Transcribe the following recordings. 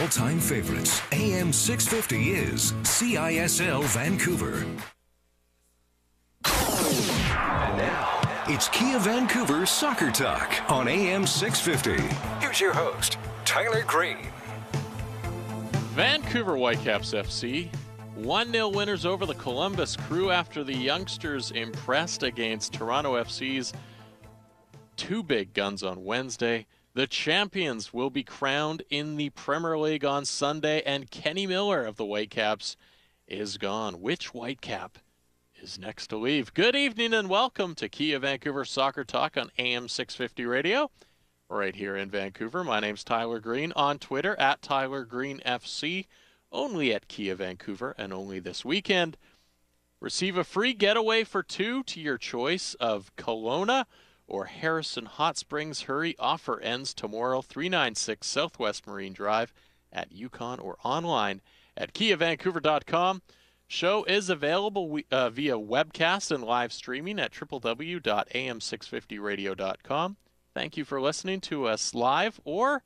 all-time favorites. AM 650 is CISL Vancouver. And now, it's Kia Vancouver Soccer Talk on AM 650. Here's your host, Tyler Green. Vancouver Whitecaps FC 1-0 winners over the Columbus Crew after the youngsters impressed against Toronto FC's two big guns on Wednesday. The champions will be crowned in the Premier League on Sunday, and Kenny Miller of the Whitecaps is gone. Which Whitecap is next to leave? Good evening and welcome to Kia Vancouver Soccer Talk on AM 650 Radio, right here in Vancouver. My name's Tyler Green, on Twitter at TylerGreenFC, only at Kia Vancouver and only this weekend. Receive a free getaway for two to your choice of Kelowna or Harrison Hot Springs. Hurry, offer ends tomorrow. 396 Southwest Marine Drive at Yukon or online at KiaVancouver.com. Show is available via webcast and live streaming at www.am650radio.com. Thank you for listening to us live or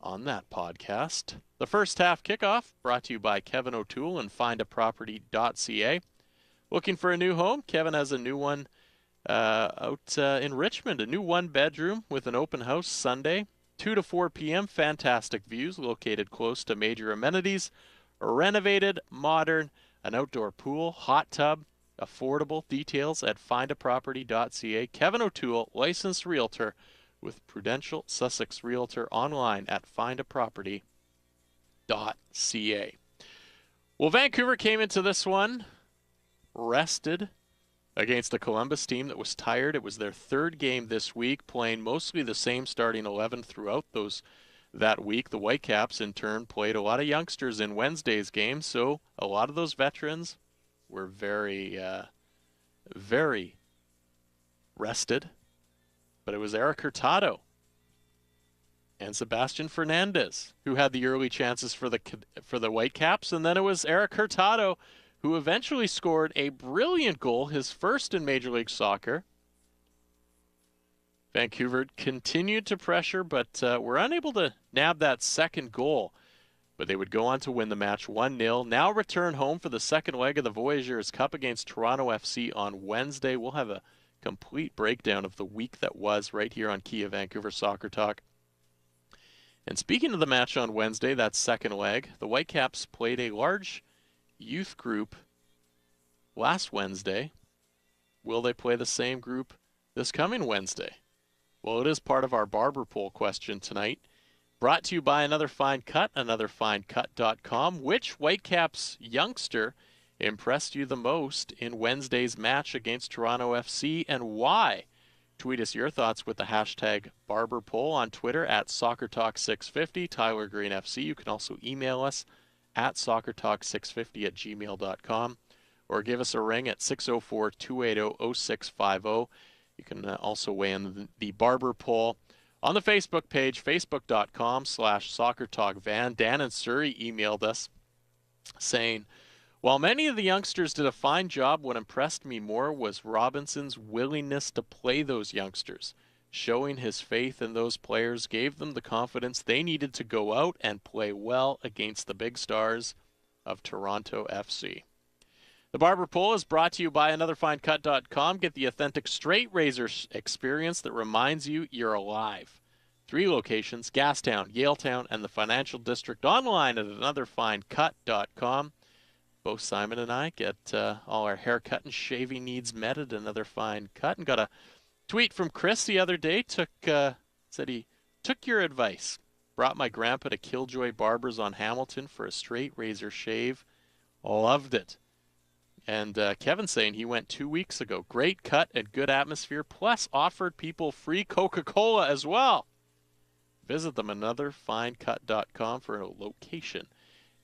on that podcast. The first half kickoff brought to you by Kevin O'Toole and findaproperty.ca. Looking for a new home? Kevin has a new one out in Richmond, a new one-bedroom with an open house Sunday, 2 to 4 p.m. Fantastic views, located close to major amenities, renovated, modern, an outdoor pool, hot tub, affordable. Details at findaproperty.ca. Kevin O'Toole, licensed realtor with Prudential Sussex Realtor, online at findaproperty.ca. Well, Vancouver came into this one rested against a Columbus team that was tired. It was their third game this week, playing mostly the same starting 11 throughout that week. The Whitecaps, in turn, played a lot of youngsters in Wednesday's game, so a lot of those veterans were very, very rested. But it was Eric Hurtado and Sebastian Fernandez who had the early chances for the Whitecaps, and then it was Eric Hurtado who eventually scored a brilliant goal, his first in Major League Soccer. Vancouver continued to pressure, but were unable to nab that second goal. But they would go on to win the match 1-0. Now return home for the second leg of the Voyageurs Cup against Toronto FC on Wednesday. We'll have a complete breakdown of the week that was right here on Kia Vancouver Soccer Talk. And speaking of the match on Wednesday, that second leg, the Whitecaps played a large youth group last Wednesday. Will they play the same group this coming Wednesday? Well, it is part of our barber pole question tonight. Brought to you by Another Fine Cut, anotherfinecut.com. Which Whitecaps youngster impressed you the most in Wednesday's match against Toronto FC, and why? Tweet us your thoughts with the hashtag barberpole on Twitter at SoccerTalk650, TylerGreenFC. You can also email us at soccertalk650@gmail.com, or give us a ring at 604-280-0650. You can also weigh in the barber poll on the Facebook page, facebook.com/soccertalkvan. Dan and Surrey emailed us saying, while many of the youngsters did a fine job, what impressed me more was Robinson's willingness to play those youngsters. Showing his faith in those players gave them the confidence they needed to go out and play well against the big stars of Toronto FC. The Barber Poll is brought to you by AnotherFineCut.com. Get the authentic straight razor experience that reminds you you're alive. 3 locations, Gastown, Yaletown, and the Financial District. Online at AnotherFineCut.com. Both Simon and I get all our haircut and shaving needs met at Another Fine Cut, and got a tweet from Chris the other day. Said he took your advice. Brought my grandpa to Killjoy Barbers on Hamilton for a straight razor shave. Loved it. And Kevin saying he went 2 weeks ago. Great cut and good atmosphere, plus offered people free Coca-Cola as well. Visit them anotherfinecut.com for a location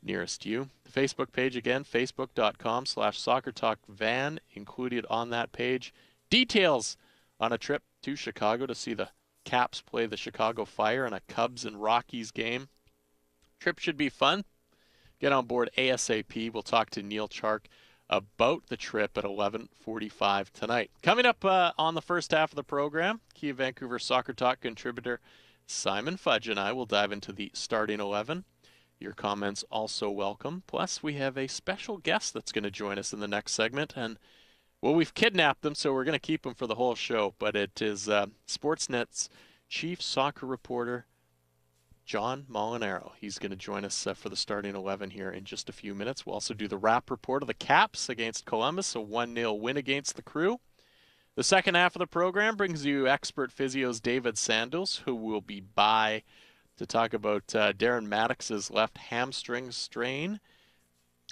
nearest you. The Facebook page again, facebook.com/soccertalkvan, included on that page. Details on a trip to Chicago to see the Caps play the Chicago Fire in a Cubs and Rockies game. Trip should be fun. Get on board ASAP. We'll talk to Neil Chark about the trip at 11:45 tonight. Coming up on the first half of the program, Kia Vancouver Soccer Talk contributor Simon Fudge and I will dive into the starting 11. Your comments also welcome. Plus, we have a special guest that's going to join us in the next segment. And, well, we've kidnapped them, so we're going to keep them for the whole show. But it is Sportsnet's chief soccer reporter, John Molinaro. He's going to join us for the starting 11 here in just a few minutes. We'll also do the wrap report of the Caps against Columbus, a 1-0 win against the Crew. The second half of the program brings you expert physios David Sandals, who will be by to talk about Darren Maddox's left hamstring strain,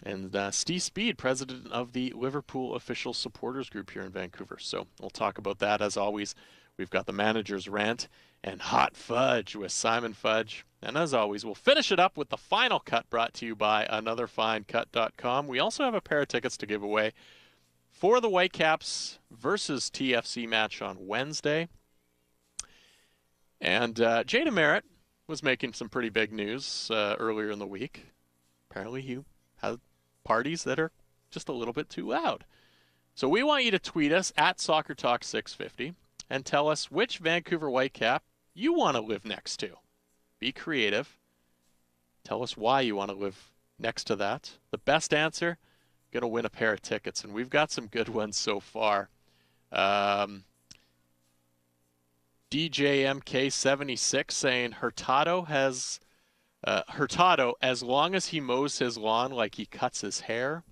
and Steve Speed, president of the Liverpool official supporters group here in Vancouver. So we'll talk about that. As always, we've got the manager's rant and hot fudge with Simon Fudge. And as always, we'll finish it up with the final cut brought to you by anotherfinecut.com. We also have a pair of tickets to give away for the Whitecaps versus TFC match on Wednesday. And Jay DeMerit was making some pretty big news earlier in the week. Apparently he had parties that are just a little bit too loud. So we want you to tweet us at SoccerTalk650 and tell us which Vancouver Whitecap you want to live next to. Be creative. Tell us why you want to live next to that. The best answer, going to win a pair of tickets, and we've got some good ones so far. DJMK76 saying Hurtado, as long as he mows his lawn like he cuts his hair.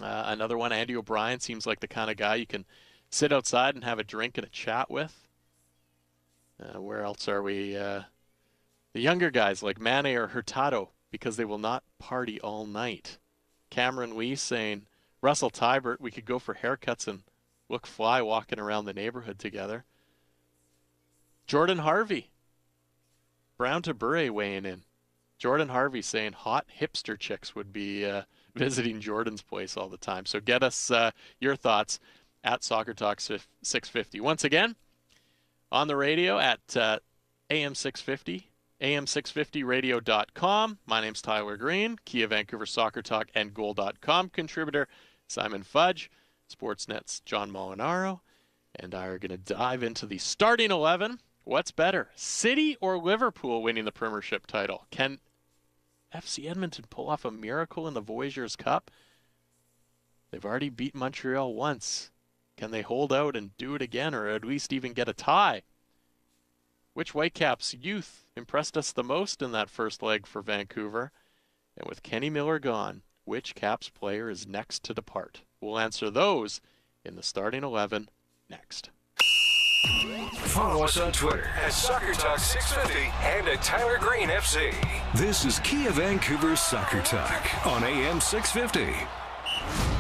Another one, Andy O'Brien, seems like the kind of guy you can sit outside and have a drink and a chat with. Where else are we? The younger guys like Mane or Hurtado, because they will not party all night. Cameron Lee saying, Russell Tybert, we could go for haircuts and look fly walking around the neighborhood together. Jordan Harvey, Brown to Bure weighing in. Jordan Harvey saying hot hipster chicks would be visiting Jordan's place all the time. So get us your thoughts at Soccer Talk 650. Once again, on the radio at AM 650. AM650radio.com. My name's Tyler Green, Kia Vancouver Soccer Talk and Goal.com contributor Simon Fudge, Sportsnet's John Molinaro, and I are going to dive into the starting 11. What's better, City or Liverpool winning the Premiership title? Can FC Edmonton pull off a miracle in the Voyageurs Cup? They've already beat Montreal once. Can they hold out and do it again, or at least even get a tie? Which Whitecaps youth impressed us the most in that first leg for Vancouver? And with Kenny Miller gone, which Caps player is next to depart? We'll answer those in the starting 11 next. Follow us on Twitter at SoccerTalk650 and at Tyler Green FC. This is Kia Vancouver Soccer Talk on AM 650.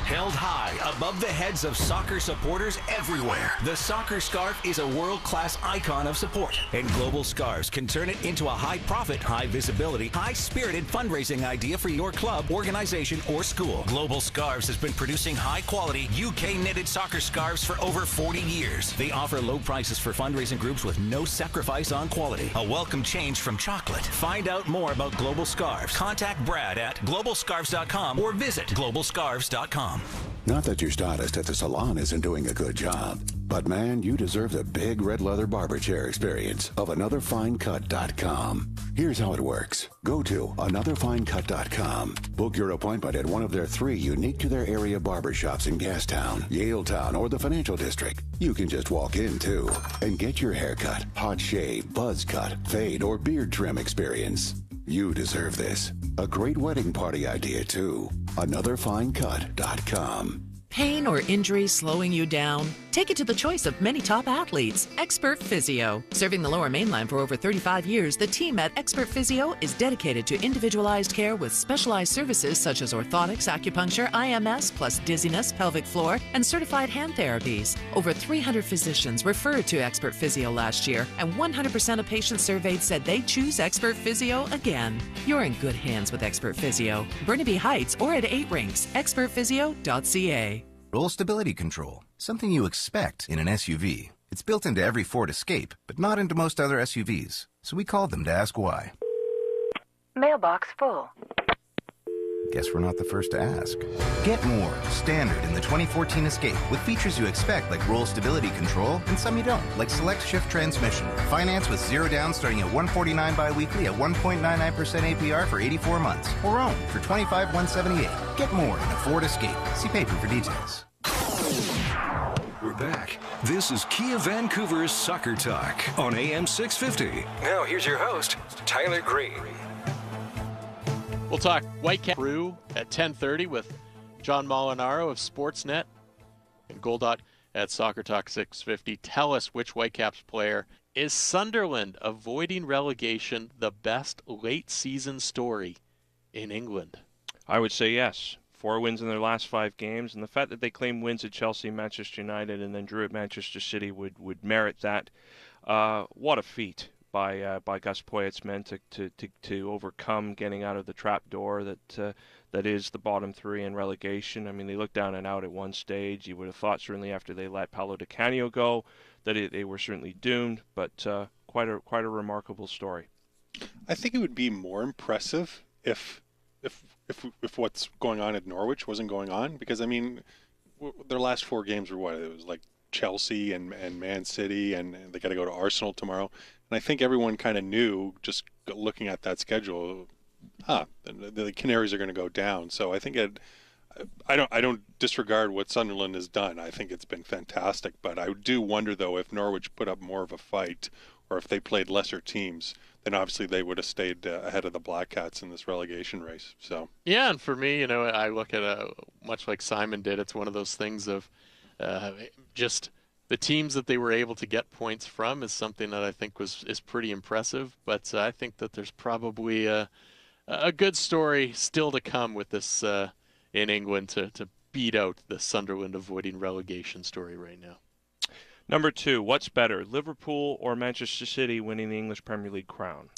Held high above the heads of soccer supporters everywhere, the soccer scarf is a world-class icon of support, and Global Scarves can turn it into a high-profit, high-visibility, high-spirited fundraising idea for your club, organization, or school. Global Scarves has been producing high-quality, UK-knitted soccer scarves for over 40 years. They offer low prices for fundraising groups with no sacrifice on quality. A welcome change from chocolate. Find out more about Global Scarves. Contact Brad at globalscarves.com or visit globalscarves.com. Not that your stylist at the salon isn't doing a good job, but man, you deserve the big red leather barber chair experience of anotherfinecut.com. Here's how it works. Go to anotherfinecut.com. Book your appointment at one of their 3 unique to their area barbershops in Gastown, Yaletown, or the Financial District. You can just walk in, too, and get your haircut, hot shave, buzz cut, fade, or beard trim experience. You deserve this. A great wedding party idea, too. anotherfinecut.com. Pain or injury slowing you down? Take it to the choice of many top athletes, Expert Physio. Serving the Lower Mainland for over 35 years, the team at Expert Physio is dedicated to individualized care with specialized services such as orthotics, acupuncture, IMS, plus dizziness, pelvic floor, and certified hand therapies. Over 300 physicians referred to Expert Physio last year, and 100% of patients surveyed said they choose Expert Physio again. You're in good hands with Expert Physio. Burnaby Heights or at 8 Rinks, expertphysio.ca. Roll stability control, something you expect in an SUV. It's built into every Ford Escape, but not into most other SUVs. So we called them to ask why. Mailbox full. Guess we're not the first to ask. Get more standard in the 2014 Escape with features you expect like roll stability control and some you don't, like select shift transmission. Finance with zero down starting at $149 bi-weekly at 1.99% APR for 84 months. Or own for $25,178. Get more in a Ford Escape. See paper for details. We're back. This is Kia Vancouver's Soccer Talk on AM 650. Now here's your host, Tyler Green. We'll talk Whitecap Crew at 10:30 with John Molinaro of Sportsnet and Goldot at Soccer Talk 650. Tell us which Whitecaps player is Sunderland avoiding relegation the best late season story in England? I would say yes. 4 wins in their last 5 games, and the fact that they claimed wins at Chelsea, Manchester United, and then drew at Manchester City would merit that. What a feat by Gus Poyet's men to overcome getting out of the trap door that is the bottom 3 in relegation. I mean, they looked down and out at one stage. You would have thought certainly after they let Paulo Di Canio go that they were certainly doomed, but quite a remarkable story. I think it would be more impressive if what's going on at Norwich wasn't going on, because I mean, their last 4 games were what? It was like Chelsea and Man City, and they got to go to Arsenal tomorrow. And I think everyone kind of knew, just looking at that schedule, the Canaries are going to go down. So I think I don't disregard what Sunderland has done. I think it's been fantastic, but I do wonder though if Norwich put up more of a fight, or if they played lesser teams, then obviously they would have stayed ahead of the Black Cats in this relegation race. So yeah, and for me, I look at much like Simon did. It's one of those things of just the teams that they were able to get points from is something that I think is pretty impressive. But I think that there's probably a good story still to come with this in England to beat out the Sunderland avoiding relegation story right now. Number 2, what's better, Liverpool or Manchester City winning the English Premier League crown?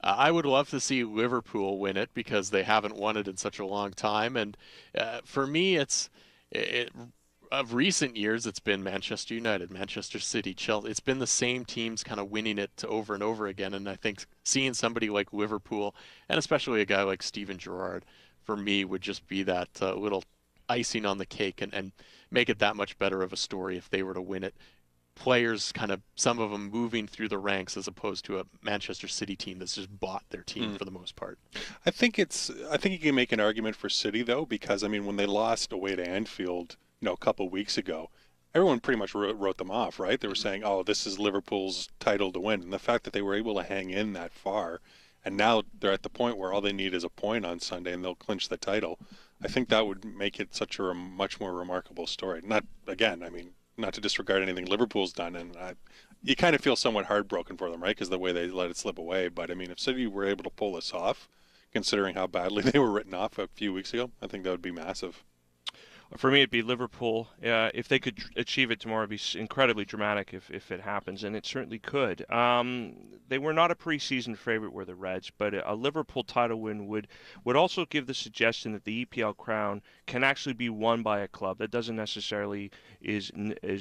I would love to see Liverpool win it because they haven't won it in such a long time. And for me, of recent years, it's been Manchester United, Manchester City, Chelsea. It's been the same teams kind of winning it over and over again. And I think seeing somebody like Liverpool, and especially a guy like Steven Gerrard, for me would just be that little icing on the cake and make it that much better of a story if they were to win it. Players kind of, some of them moving through the ranks as opposed to a Manchester City team that's just bought their team for the most part. I think you can make an argument for City though, because I mean, when they lost away to Anfield, a couple of weeks ago, everyone pretty much wrote them off, right? They were saying, oh, this is Liverpool's title to win. And the fact that they were able to hang in that far, and now they're at the point where all they need is a point on Sunday and they'll clinch the title, I think that would make it such a much more remarkable story. Not to disregard anything Liverpool's done, and you kind of feel somewhat heartbroken for them, right? Because the way they let it slip away. But I mean, if City were able to pull this off, considering how badly they were written off a few weeks ago, I think that would be massive. For me, it'd be Liverpool. If they could achieve it tomorrow, it'd be incredibly dramatic if it happens, and it certainly could. They were not a preseason favorite, were the Reds, but a Liverpool title win would also give the suggestion that the EPL crown can actually be won by a club that doesn't necessarily is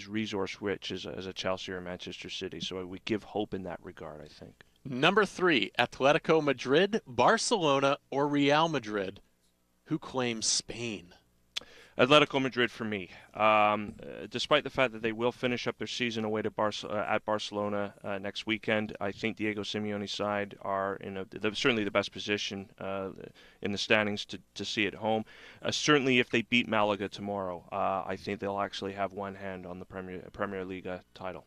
resource rich as a Chelsea or Manchester City. So it would give hope in that regard, I think. Number 3, Atletico Madrid, Barcelona, or Real Madrid. Who claims Spain? Atletico Madrid for me. Despite the fact that they will finish up their season away to at Barcelona next weekend, I think Diego Simeone's side are in certainly the best position in the standings to see it home. Certainly, if they beat Malaga tomorrow, I think they'll actually have one hand on the Premier Liga title.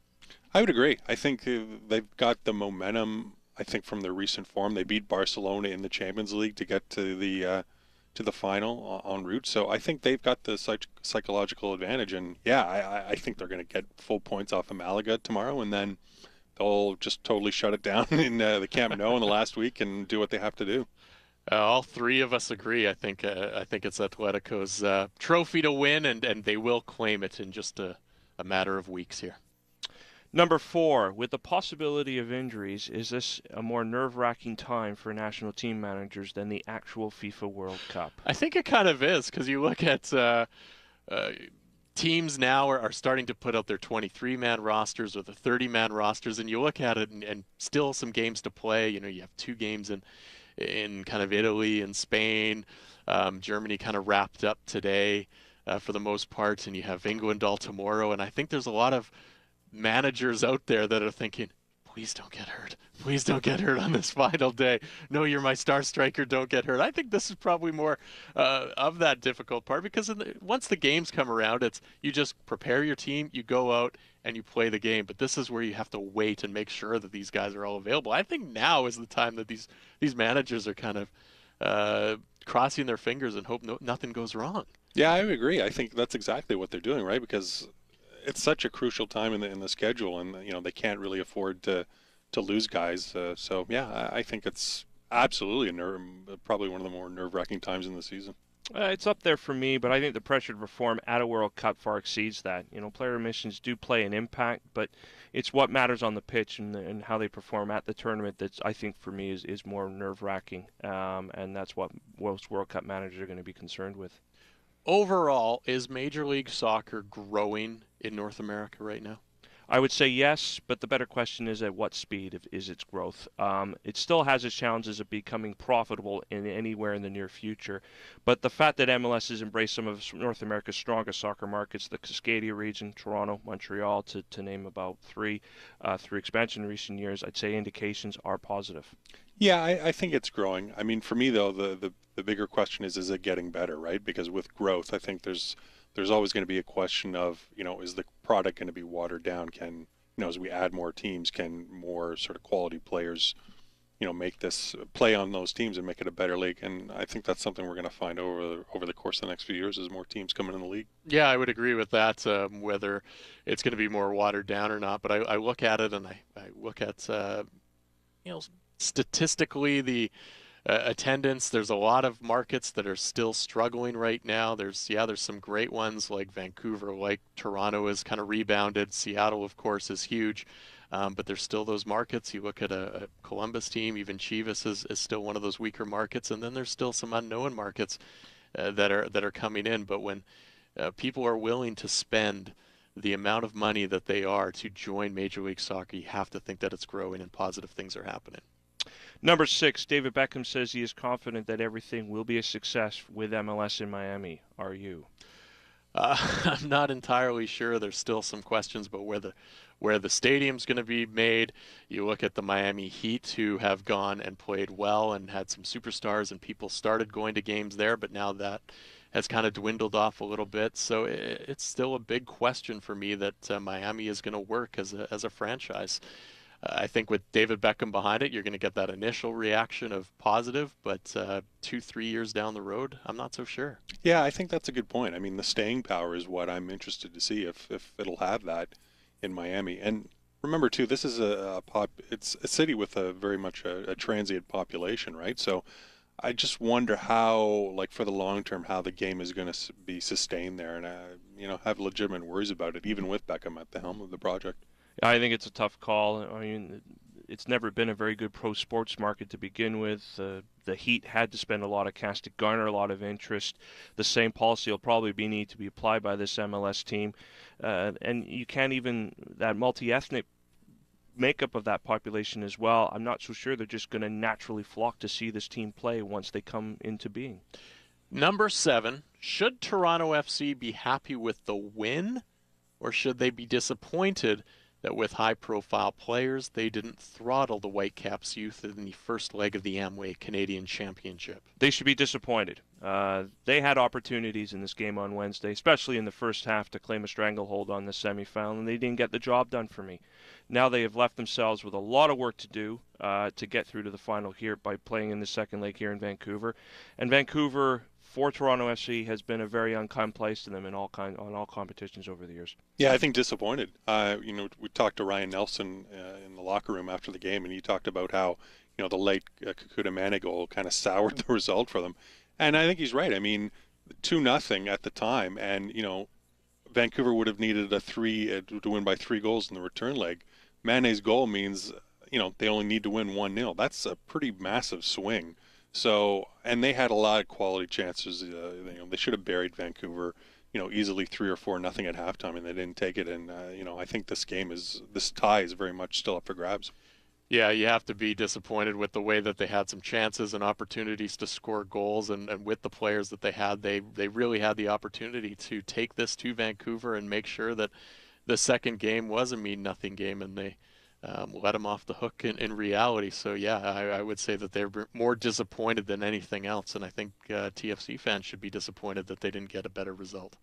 I would agree. I think they've got the momentum. I think from their recent form, they beat Barcelona in the Champions League to get to the final en route. So I think they've got the psychological advantage. And yeah, I think they're going to get full points off of Malaga tomorrow, and then they'll just totally shut it down in the Camp Nou in the last week and do what they have to do. All 3 of us agree. I think it's Atletico's trophy to win, and they will claim it in just a matter of weeks here. Number 4, with the possibility of injuries, is this a more nerve-wracking time for national team managers than the actual FIFA World Cup? I think it kind of is, because you look at teams now are starting to put out their 23-man rosters or the 30-man rosters, and you look at it and still some games to play. You have 2 games in kind of Italy and Spain. Germany kind of wrapped up today for the most part, and you have England all tomorrow. And I think there's a lot of managers out there that are thinking, please don't get hurt. Please don't get hurt on this final day. No, you're my star striker. Don't get hurt. I think this is probably more of that difficult part because once the games come around, it's you just prepare your team, you go out and you play the game. But this is where you have to wait and make sure that these guys are all available. I think now is the time that these managers are kind of crossing their fingers and hope nothing goes wrong. Yeah, I agree. I think that's exactly what they're doing, right? Because it's such a crucial time in the schedule, and they can't really afford to lose guys. So yeah, I think it's absolutely probably one of the more nerve-wracking times in the season. It's up there for me, but I think the pressure to perform at a World Cup far exceeds that. Player emissions do play an impact, but it's what matters on the pitch and how they perform at the tournament that's, I think, for me, is more nerve-wracking, and that's what most World Cup managers are going to be concerned with. Overall, is Major League Soccer growing in North America right now? I would say yes, but the better question is at what speed is its growth. It still has its challenges of becoming profitable in anywhere in the near future, but the fact that MLS has embraced some of North America's strongest soccer markets, the Cascadia region, Toronto, Montreal, to name about three, through expansion in recent years, I'd say indications are positive. Yeah, I think it's growing. I mean, for me though, the bigger question is it getting better, right? Because with growth, I think there's always going to be a question of, is the product going to be watered down? Can, as we add more teams, can more sort of quality players, make this play on those teams and make it a better league? And I think that's something we're going to find over the course of the next few years as more teams come in the league. Yeah, I would agree with that, whether it's going to be more watered down or not. But I look at it and I look at, statistically the attendance. There's a lot of markets that are still struggling right now. There's some great ones like Vancouver, like Toronto is kind of rebounded. Seattle, of course, is huge. But there's still those markets. You look at a Columbus team, even Chivas is still one of those weaker markets. And then there's still some unknown markets that are coming in. But when people are willing to spend the amount of money that they are to join Major League Soccer, you have to think that it's growing and positive things are happening. Number 6, David Beckham says he is confident that everything will be a success with MLS in Miami. Are you? I'm not entirely sure. There's still some questions about where the stadium's going to be made. You look at the Miami Heat, who have gone and played well and had some superstars, and people started going to games there, but now that has kind of dwindled off a little bit. So it's still a big question for me that Miami is going to work as a franchise. I think with David Beckham behind it, you're going to get that initial reaction of positive, but 2-3 years down the road, I'm not so sure. Yeah, I think that's a good point. I mean, the staying power is what I'm interested to see if it'll have that in Miami. And remember too, this is it's a city with a very much a transient population, right? So I just wonder how, like for the long term, how the game is going to be sustained there, and have legitimate worries about it, even with Beckham at the helm of the project. I think it's a tough call. I mean, it's never been a very good pro sports market to begin with. The Heat had to spend a lot of cash to garner a lot of interest. The same policy will probably need to be applied by this MLS team. And you can't even, that multi-ethnic makeup of that population as well, I'm not so sure they're just going to naturally flock to see this team play once they come into being. Number 7, should Toronto FC be happy with the win, or should they be disappointed that with high-profile players, they didn't throttle the Whitecaps youth in the first leg of the Amway Canadian Championship? They should be disappointed. They had opportunities in this game on Wednesday, especially in the first half, to claim a stranglehold on the semifinal, and they didn't get the job done for me. Now they have left themselves with a lot of work to do to get through to the final here by playing in the second leg here in Vancouver. And Vancouver, for Toronto FC, has been a very unkind place to them on all competitions over the years. Yeah, I think disappointed. We talked to Ryan Nelson in the locker room after the game, and he talked about how the late Kakuta Mane goal kind of soured the result for them, and I think he's right. I mean, 2-0 at the time, and Vancouver would have needed to win by 3 goals in the return leg. Mane's goal means they only need to win 1-0. That's a pretty massive swing. So, and they had a lot of quality chances. They should have buried Vancouver, easily 3 or 4-0 at halftime, and they didn't take it. And I think this tie is very much still up for grabs. Yeah, you have to be disappointed with the way that they had some chances and opportunities to score goals, and with the players that they had, they really had the opportunity to take this to Vancouver and make sure that the second game was a mean nothing game, and they let them off the hook in reality. So yeah, I would say that they're more disappointed than anything else, and I think TFC fans should be disappointed that they didn't get a better result.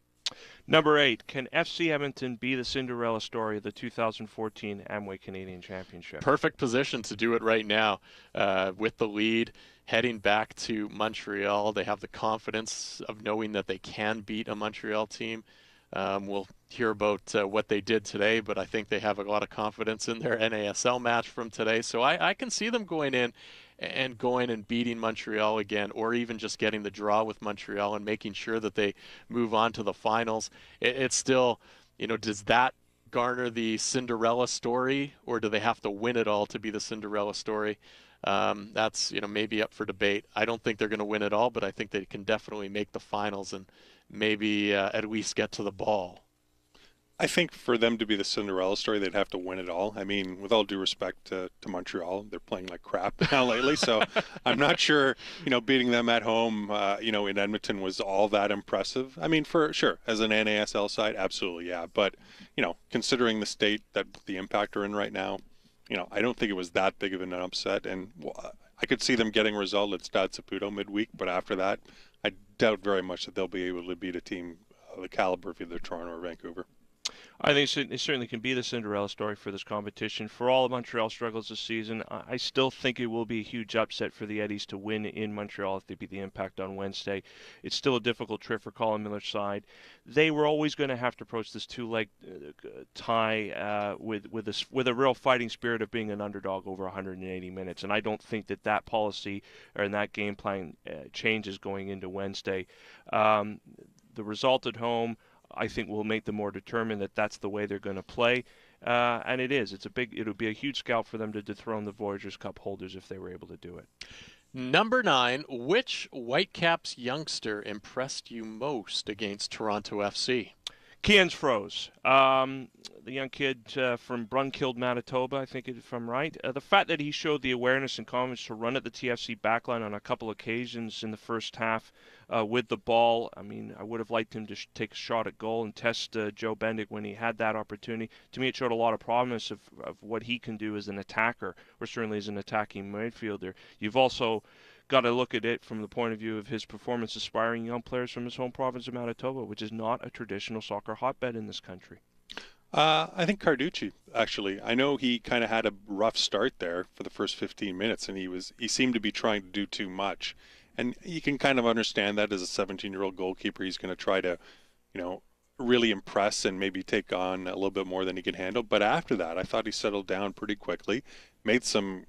Number 8, can FC Edmonton be the Cinderella story of the 2014 Amway Canadian Championship? Perfect position to do it right now with the lead heading back to Montreal. They have the confidence of knowing that they can beat a Montreal team. We'll hear about what they did today, but I think they have a lot of confidence in their NASL match from today. So I can see them going in and beating Montreal again, or even just getting the draw with Montreal and making sure that they move on to the finals. It's still, does that garner the Cinderella story, or do they have to win it all to be the Cinderella story? That's maybe up for debate. I don't think they're going to win it all, but I think they can definitely make the finals and maybe at least get to the ball. I think for them to be the Cinderella story, they'd have to win it all. I mean, with all due respect to Montreal, they're playing like crap now lately. So I'm not sure, beating them at home, in Edmonton was all that impressive. I mean, for sure, as an NASL side, absolutely, yeah. But, considering the state that the Impact are in right now, I don't think it was that big of an upset. And I could see them getting a result at Stade Saputo midweek, but after that, I doubt very much that they'll be able to beat a team of the caliber of either Toronto or Vancouver. I think it certainly can be the Cinderella story for this competition. For all of Montreal's struggles this season, I still think it will be a huge upset for the Eddies to win in Montreal if they beat the Impact on Wednesday. It's still a difficult trip for Colin Miller's side. They were always going to have to approach this two-leg tie with a real fighting spirit of being an underdog over 180 minutes, and I don't think that policy or that game plan changes going into Wednesday. The result at home, I think, will make them more determined that that's the way they're going to play, and it is. It would be a huge scalp for them to dethrone the Voyageurs Cup holders if they were able to do it. Number 9, which Whitecaps youngster impressed you most against Toronto FC? Kians Froze, the young kid from Brunkild, Manitoba, I think if I'm right. The fact that he showed the awareness and confidence to run at the TFC backline on a couple occasions in the first half with the ball. I mean, I would have liked him to take a shot at goal and test Joe Bendick when he had that opportunity. To me, it showed a lot of promise of what he can do as an attacker, or certainly as an attacking midfielder. You've also got to look at it from the point of view of his performance aspiring young players from his home province of Manitoba, which is not a traditional soccer hotbed in this country. I think Carducci, actually. I know he kind of had a rough start there for the first 15 minutes, and he seemed to be trying to do too much. And you can kind of understand that as a 17-year-old goalkeeper, he's going to try to, really impress and maybe take on a little bit more than he can handle. But after that, I thought he settled down pretty quickly, made some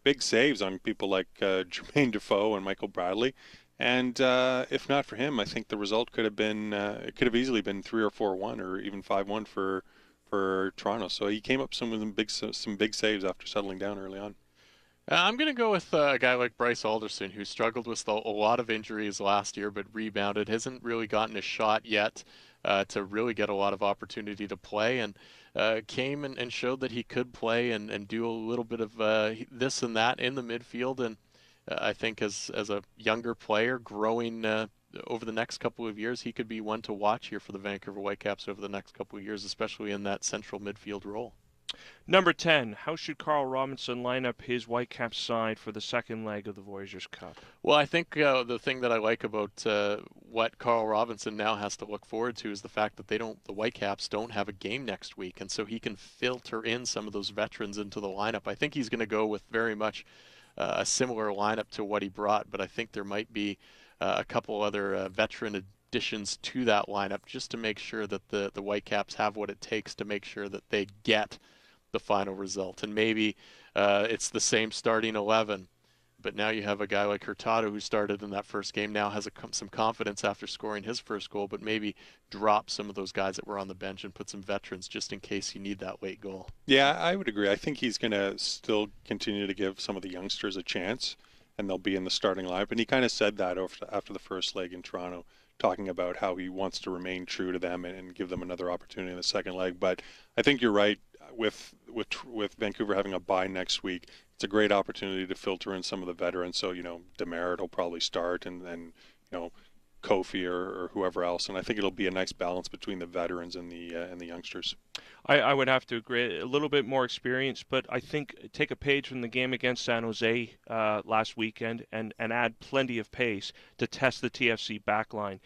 big saves on people like Jermaine Defoe and Michael Bradley, and if not for him, I think the result could have easily been 3 or 4-1 or even 5-1 for Toronto. So he came up with some big saves after settling down early on. I'm going to go with a guy like Bryce Alderson, who struggled with a lot of injuries last year, but rebounded, hasn't really gotten a shot yet to really get a lot of opportunity to play, and came and showed that he could play and do a little bit of this and that in the midfield. And I think as a younger player growing over the next couple of years, he could be one to watch here for the Vancouver Whitecaps over the next couple of years, especially in that central midfield role. Number 10, how should Carl Robinson line up his Whitecaps side for the second leg of the Voyageurs Cup? Well, I think the thing that I like about what Carl Robinson now has to look forward to is the fact that the Whitecaps don't have a game next week, and so he can filter in some of those veterans into the lineup. I think he's going to go with very much a similar lineup to what he brought, but I think there might be a couple other veteran additions to that lineup just to make sure that the Whitecaps have what it takes to make sure that they get the final result. And maybe it's the same starting 11, but now you have a guy like Hurtado who started in that first game, now has some confidence after scoring his first goal, but maybe drop some of those guys that were on the bench and put some veterans just in case you need that late goal. Yeah, I would agree. I think he's going to still continue to give some of the youngsters a chance, and they'll be in the starting lineup. And he kind of said that after the first leg in Toronto, talking about how he wants to remain true to them and give them another opportunity in the second leg. But I think you're right. with Vancouver having a bye next week, it's a great opportunity to filter in some of the veterans. So Demeritte will probably start, and Kofi or whoever else, and I think it'll be a nice balance between the veterans and the youngsters. I would have to agree. A little bit more experience, but I think take a page from the game against San Jose last weekend and add plenty of pace to test the TFC backline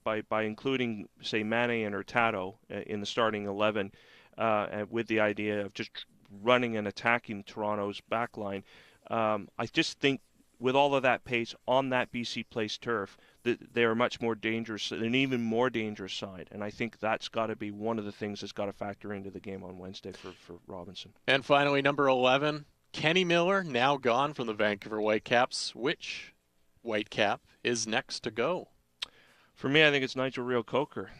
by including, say, Mane and Hurtado in the starting 11 with the idea of just running and attacking Toronto's backline. I just think with all of that pace on that BC Place turf, they're much more dangerous, an even more dangerous side. And I think that's got to be one of the things that's got to factor into the game on Wednesday for Robinson. And finally, number 11, Kenny Miller, now gone from the Vancouver Whitecaps. Which Whitecap is next to go? For me, I think it's Nigel Reo-Coker.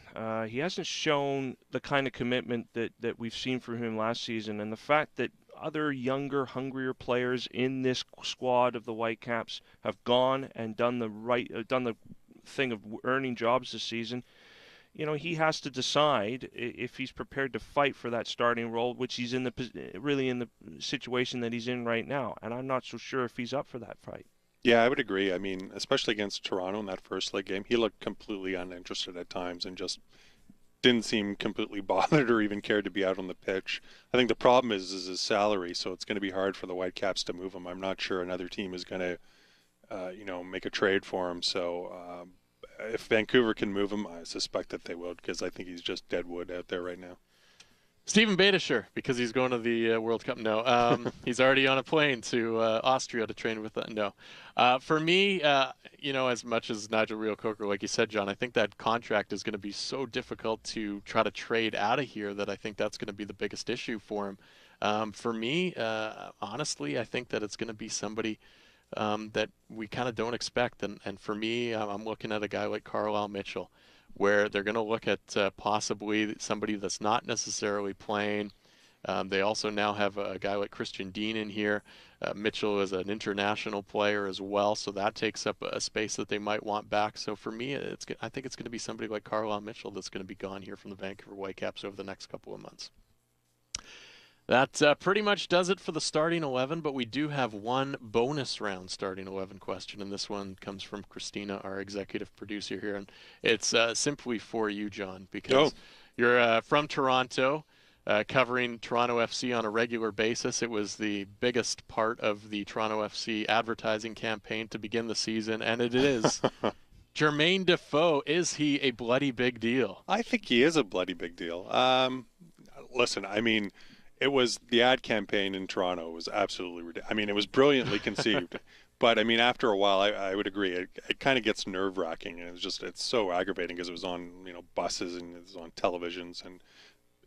He hasn't shown the kind of commitment that we've seen from him last season, and the fact that other younger, hungrier players in this squad of the Whitecaps have gone and done the thing of earning jobs this season. He has to decide if he's prepared to fight for that starting role, which he's really in the situation that he's in right now. And I'm not so sure if he's up for that fight. Yeah, I would agree. I mean, especially against Toronto in that first leg game, he looked completely uninterested at times and just didn't seem completely bothered or even cared to be out on the pitch. I think the problem is his salary, so it's going to be hard for the Whitecaps to move him. I'm not sure another team is going to, make a trade for him. So if Vancouver can move him, I suspect that they will, because I think he's just dead wood out there right now. Stephen Badischer, because he's going to the World Cup. No, he's already on a plane to Austria to train with that. No. For me, as much as Nigel Reo-Coker, like you said, John, I think that contract is going to be so difficult to try to trade out of here that I think that's going to be the biggest issue for him. For me, honestly, I think that it's going to be somebody that we kind of don't expect. And for me, I'm looking at a guy like Carlisle Mitchell, where they're going to look at possibly somebody that's not necessarily playing. They also now have a guy like Christian Dean in here. Mitchell is an international player as well, so that takes up a space that they might want back. So for me, I think it's going to be somebody like Carlisle Mitchell that's going to be gone here from the Vancouver Whitecaps over the next couple of months. That pretty much does it for the starting 11, but we do have one bonus round starting 11 question, and this one comes from Christina, our executive producer here, and it's simply for you, John, because you're from Toronto, covering Toronto FC on a regular basis. It was the biggest part of the Toronto FC advertising campaign to begin the season, and it is. Jermaine Defoe, is he a bloody big deal? I think he is a bloody big deal. Listen, I mean, it was the ad campaign in Toronto was absolutely ridiculous. I mean, it was brilliantly conceived, but I mean, after a while, I would agree. It kind of gets nerve-wracking, and it's so aggravating because it was on buses and it was on televisions and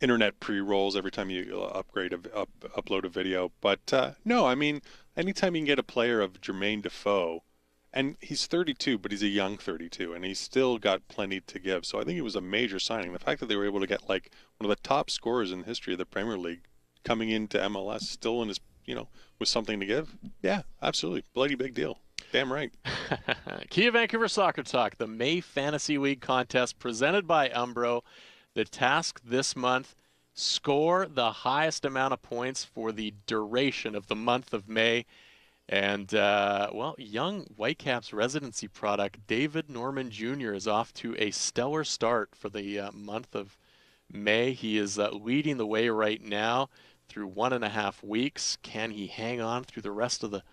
internet pre-rolls every time you upload a video. But no, I mean, anytime you can get a player of Jermaine Defoe, and he's 32, but he's a young 32, and he's still got plenty to give. So I think it was a major signing. The fact that they were able to get like one of the top scorers in the history of the Premier League coming into MLS still in his, with something to give. Yeah, absolutely. Bloody big deal. Damn right. Kia Vancouver Soccer Talk, the May Fantasy League contest presented by Umbro. The task this month, score the highest amount of points for the duration of the month of May. And, young Whitecaps residency product, David Norman Jr. is off to a stellar start for the month of May. He is leading the way right now through 1.5 weeks. Can he hang on through the rest of the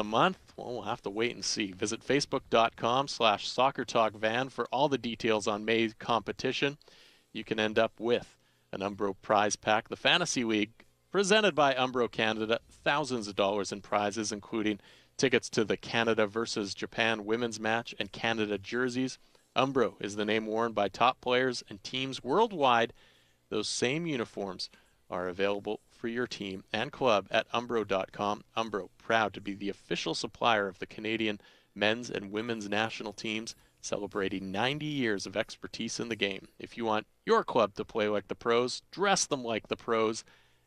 month? Well, we'll have to wait and see. Visit facebook.com/SoccerTalkVan for all the details on May's competition. You can end up with an Umbro prize pack. The Fantasy League, presented by Umbro Canada, thousands of dollars in prizes, including tickets to the Canada versus Japan women's match and Canada jerseys. Umbro is the name worn by top players and teams worldwide. Those same uniforms are available for your team and club at umbro.com. Umbro, proud to be the official supplier of the Canadian men's and women's national teams, celebrating 90 years of expertise in the game. If you want your club to play like the pros, dress them like the pros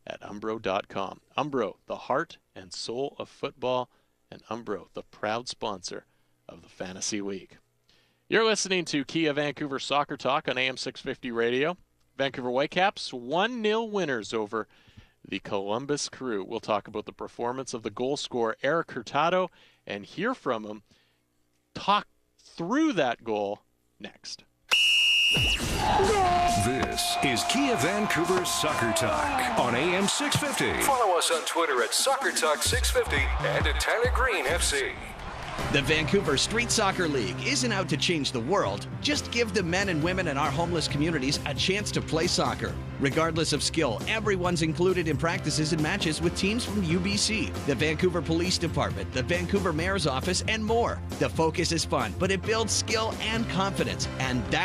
at umbro.com. Umbro, the heart and soul of football, and Umbro, the proud sponsor of the Fantasy League. You're listening to Kia Vancouver Soccer Talk on AM 650 Radio. Vancouver Whitecaps 1-0 winners over the Columbus Crew. We'll talk about the performance of the goal scorer Eric Hurtado and hear from him talk through that goal next. This is Kia Vancouver Soccer Talk on AM 650. Follow us on Twitter at Soccer Talk 650 and at Tyler Green FC. The Vancouver Street Soccer League isn't out to change the world. Just give the men and women in our homeless communities a chance to play soccer. Regardless of skill, everyone's included in practices and matches with teams from UBC, the Vancouver Police Department, the Vancouver Mayor's Office, and more. The focus is fun, but it builds skill and confidence, and that